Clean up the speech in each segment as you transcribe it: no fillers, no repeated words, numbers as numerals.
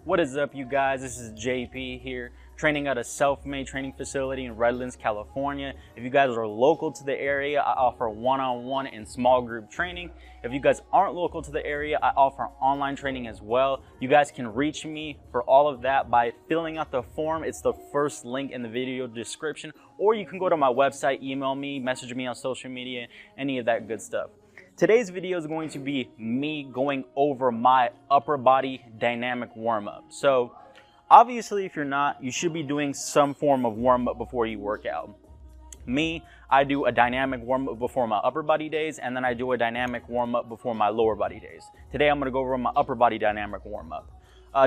What is up, you guys? This is JP here, training at a self-made training facility in Redlands, California. If you guys are local to the area, I offer one-on-one and small group training. If you guys aren't local to the area, I offer online training as well. You guys can reach me for all of that by filling out the form. It's the first link in the video description, or you can go to my website, email me, message me on social media, any of that good stuff. Today's video is going to be me going over my upper body dynamic warm-up. So obviously, if you're not, you should be doing some form of warm-up before you work out. Me, I do a dynamic warm-up before my upper body days, and then I do a dynamic warm-up before my lower body days. Today, I'm gonna go over my upper body dynamic warm-up.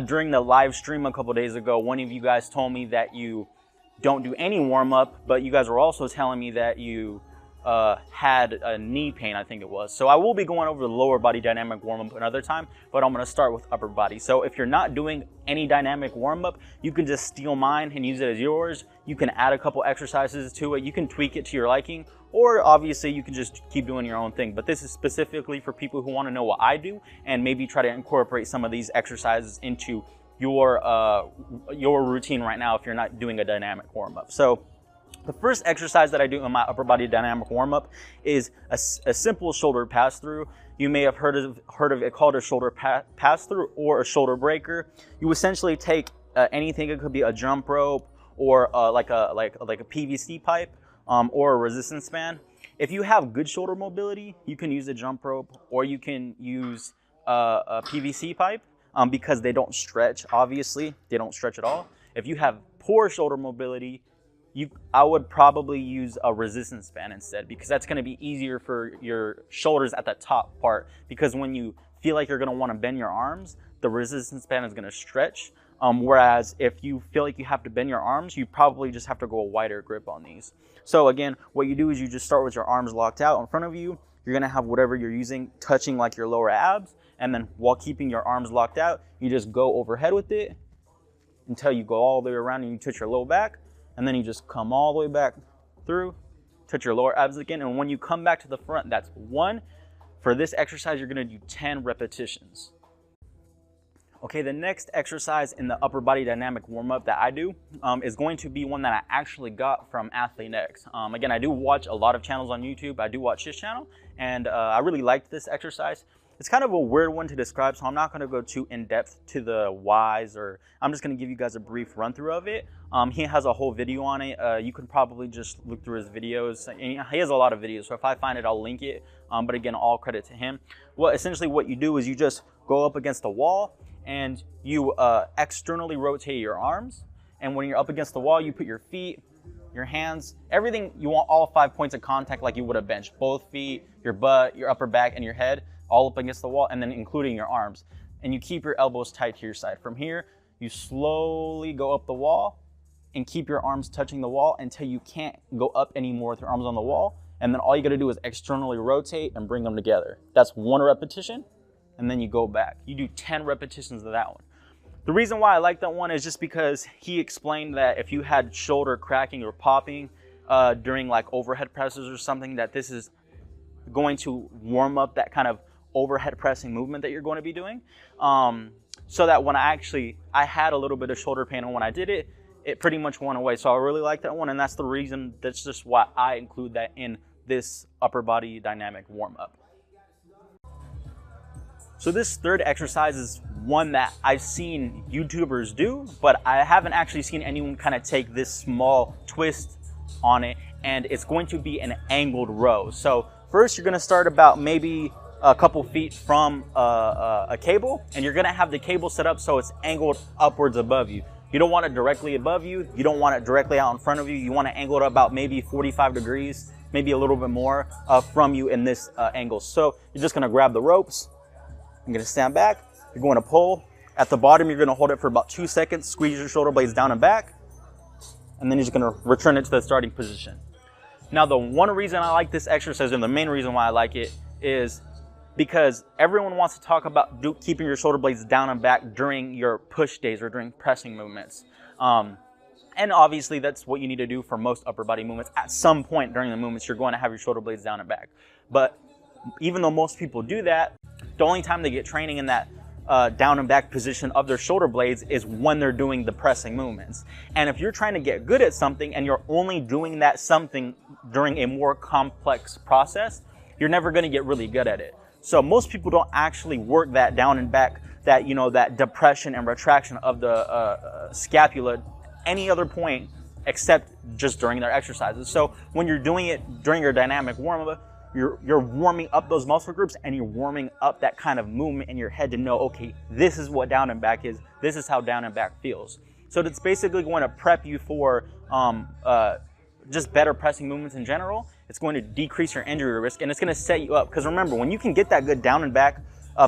During the live stream a couple days ago, one of you guys told me that you don't do any warm-up, but you guys were also telling me that you had a knee pain, I think it was. So I will be going over the lower body dynamic warm-up another time, but I'm going to start with upper body. So if you're not doing any dynamic warm-up, you can just steal mine and use it as yours. You can add a couple exercises to it. You can tweak it to your liking, or obviously you can just keep doing your own thing. But this is specifically for people who want to know what I do and maybe try to incorporate some of these exercises into your routine right now if you're not doing a dynamic warm-up. So the first exercise that I do in my upper body dynamic warm-up is a simple shoulder pass-through. You may have heard of it called a shoulder pass-through or a shoulder breaker. You essentially take anything. It could be a jump rope or like a PVC pipe or a resistance band. If you have good shoulder mobility, you can use a jump rope or you can use a PVC pipe because they don't stretch. Obviously, they don't stretch at all. If you have poor shoulder mobility, I would probably use a resistance band instead, because that's going to be easier for your shoulders at the top part, because when you feel like you're going to want to bend your arms, the resistance band is going to stretch. Whereas if you feel like you have to bend your arms, you probably just have to go a wider grip on these. So again, what you do is you just start with your arms locked out in front of you. You're going to have whatever you're using touching like your lower abs, and then while keeping your arms locked out, you just go overhead with it until you go all the way around and you touch your low back. And then you just come all the way back through, touch your lower abs again. And when you come back to the front, that's 1. For this exercise, you're gonna do 10 repetitions. Okay, the next exercise in the upper body dynamic warm-up that I do is going to be one that I actually got from AthleanX. Again, I do watch a lot of channels on YouTube. I do watch his channel, and I really liked this exercise. It's kind of a weird one to describe, so I'm not going to go too in-depth to the whys, or I'm just going to give you guys a brief run-through of it. He has a whole video on it. You can probably just look through his videos. And he has a lot of videos, so if I find it, I'll link it. But again, all credit to him. Well, essentially what you do is you just go up against the wall, and you externally rotate your arms. And when you're up against the wall, you put your feet, your hands, everything. You want all 5 points of contact like you would a bench. Both feet, your butt, your upper back, and your head, all up against the wall, and then including your arms. And you keep your elbows tight to your side. From here, you slowly go up the wall and keep your arms touching the wall until you can't go up anymore with your arms on the wall. And then all you gotta do is externally rotate and bring them together. That's 1 repetition, and then you go back. You do 10 repetitions of that one. The reason why I like that one is just because he explained that if you had shoulder cracking or popping during like overhead presses or something, that this is going to warm up that kind of overhead pressing movement that you're going to be doing, so that when I had a little bit of shoulder pain, and when I did it, it pretty much went away. So I really like that one, and that's the reason, that's just why I include that in this upper body dynamic warm-up. So this third exercise is one that I've seen YouTubers do, but I haven't actually seen anyone kind of take this small twist on it, and it's going to be an angled row. So first, you're going to start about maybe a couple feet from a cable, and you're going to have the cable set up so it's angled upwards above you. You don't want it directly above you. You don't want it directly out in front of you. You want to angle it about maybe 45 degrees, maybe a little bit more from you in this angle. So you're just going to grab the ropes. You're going to stand back. You're going to pull. At the bottom, you're going to hold it for about 2 seconds. Squeeze your shoulder blades down and back. And then you're just going to return it to the starting position. Now, the one reason I like this exercise, and the main reason why I like it, is because everyone wants to talk about keeping your shoulder blades down and back during your push days or during pressing movements. And obviously, that's what you need to do for most upper body movements. At some point during the movements, you're going to have your shoulder blades down and back. But even though most people do that, the only time they get training in that down and back position of their shoulder blades is when they're doing the pressing movements. And if you're trying to get good at something and you're only doing that something during a more complex process, you're never going to get really good at it. So most people don't actually work that down and back, that, you know, that depression and retraction of the scapula any other point except just during their exercises. So when you're doing it during your dynamic warm-up, you're warming up those muscle groups, and you're warming up that kind of movement in your head to know, okay, this is what down and back is. This is how down and back feels. So it's basically going to prep you for just better pressing movements in general. It's going to decrease your injury risk, and it's going to set you up. Because remember, when you can get that good down and back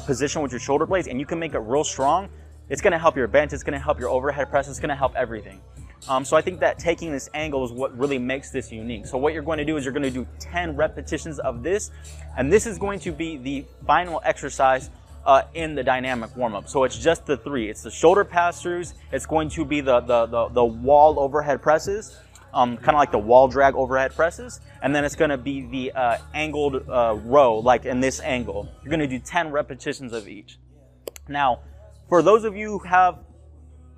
position with your shoulder blades, and you can make it real strong, it's going to help your bench, it's going to help your overhead press, it's going to help everything. So I think that taking this angle is what really makes this unique. So what you're going to do is you're going to do 10 repetitions of this, and this is going to be the final exercise in the dynamic warm-up. So it's just the 3. It's the shoulder pass-throughs, it's going to be the wall overhead presses, kind of like the wall drag overhead presses, and then it's going to be the angled row, like in this angle. You're going to do 10 repetitions of each. Now, for those of you who have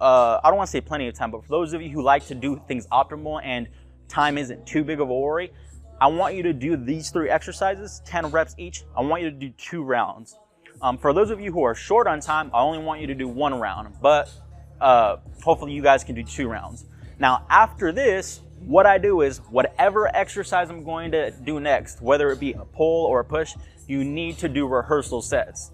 I don't want to say plenty of time, but for those of you who like to do things optimal and time isn't too big of a worry, I want you to do these 3 exercises, 10 reps each. I want you to do 2 rounds. For those of you who are short on time, I only want you to do 1 round, but hopefully you guys can do 2 rounds. Now, after this, what I do is whatever exercise I'm going to do next, whether it be a pull or a push, you need to do rehearsal sets.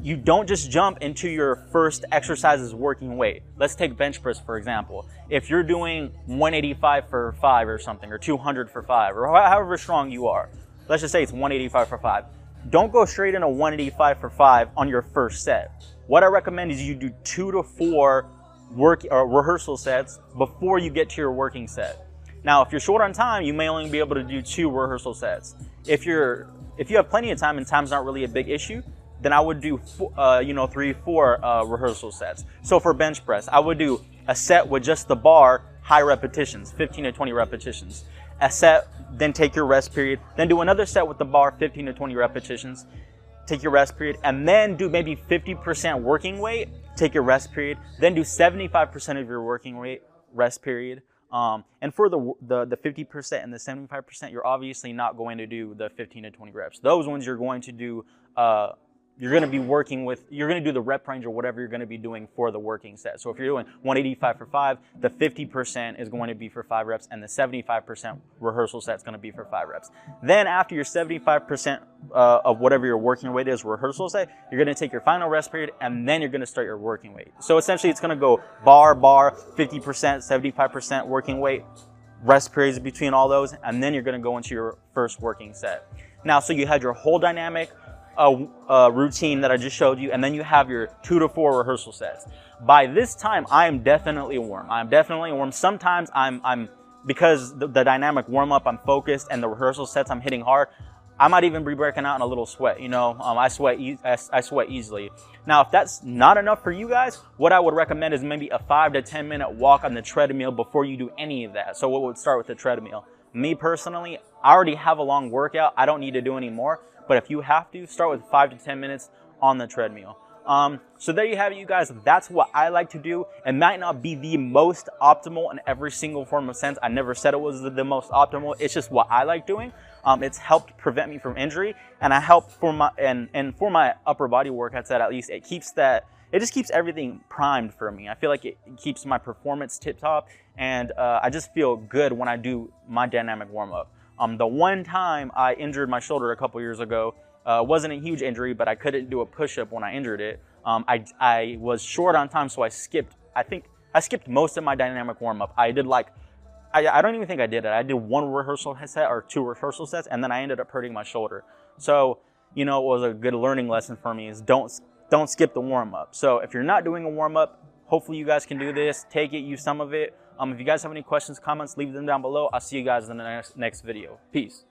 You don't just jump into your first exercise's working weight. Let's take bench press, for example. If you're doing 185 for 5 or something, or 200 for 5, or however strong you are, let's just say it's 185 for 5. Don't go straight into 185 for 5 on your first set. What I recommend is you do 2 to 4 rehearsal sets before you get to your working set. Now, if you're short on time, you may only be able to do 2 rehearsal sets. If you have plenty of time and time's not really a big issue, then I would do 3, 4 rehearsal sets. So for bench press, I would do a set with just the bar, high repetitions, 15 to 20 repetitions. A set, then take your rest period. Then do another set with the bar, 15 to 20 repetitions. Take your rest period, and then do maybe 50% working weight. Take your rest period. Then do 75% of your working weight, rest period. And for the 50% and the 75%, you're obviously not going to do the 15 to 20 reps. Those ones you're going to do. You're going to be working with, you're going to do the rep range or whatever you're going to be doing for the working set. So if you're doing 185 for 5, the 50% is going to be for 5 reps, and the 75% rehearsal set is going to be for 5 reps. Then after your 75% of whatever your working weight is rehearsal set, you're going to take your final rest period, and then you're going to start your working weight. So essentially it's going to go bar, 50%, 75% working weight, rest periods between all those, and then you're going to go into your first working set. Now, so you had your whole dynamic routine that I just showed you, and then you have your 2 to 4 rehearsal sets. By this time, I am definitely warm. I'm definitely warm. Sometimes I'm because the dynamic warm up, I'm focused, and the rehearsal sets I'm hitting hard. I might even be breaking out in a little sweat. I sweat easily. Now, if that's not enough for you guys, what I would recommend is maybe a 5 to 10 minute walk on the treadmill before you do any of that. So what would start with the treadmill? Me personally, I already have a long workout. I don't need to do any more. But if you have to, start with 5 to 10 minutes on the treadmill. So there you have it, you guys. That's what I like to do. It might not be the most optimal in every single form of sense. I never said it was the most optimal. It's just what I like doing. It's helped prevent me from injury, and I help for my for my upper body workouts, that at least it just keeps everything primed for me. I feel like it keeps my performance tip top, and I just feel good when I do my dynamic warm up. The one time I injured my shoulder a couple years ago, wasn't a huge injury, but I couldn't do a push-up when I injured it. I was short on time, so I skipped most of my dynamic warm-up. I did I don't even think I did it. I did 1 rehearsal set or 2 rehearsal sets, and then I ended up hurting my shoulder. So, it was a good learning lesson for me is don't skip the warm-up. So if you're not doing a warm-up, hopefully you guys can do this. Take it, use some of it. If you guys have any questions, comments, leave them down below. I'll see you guys in the next video. Peace.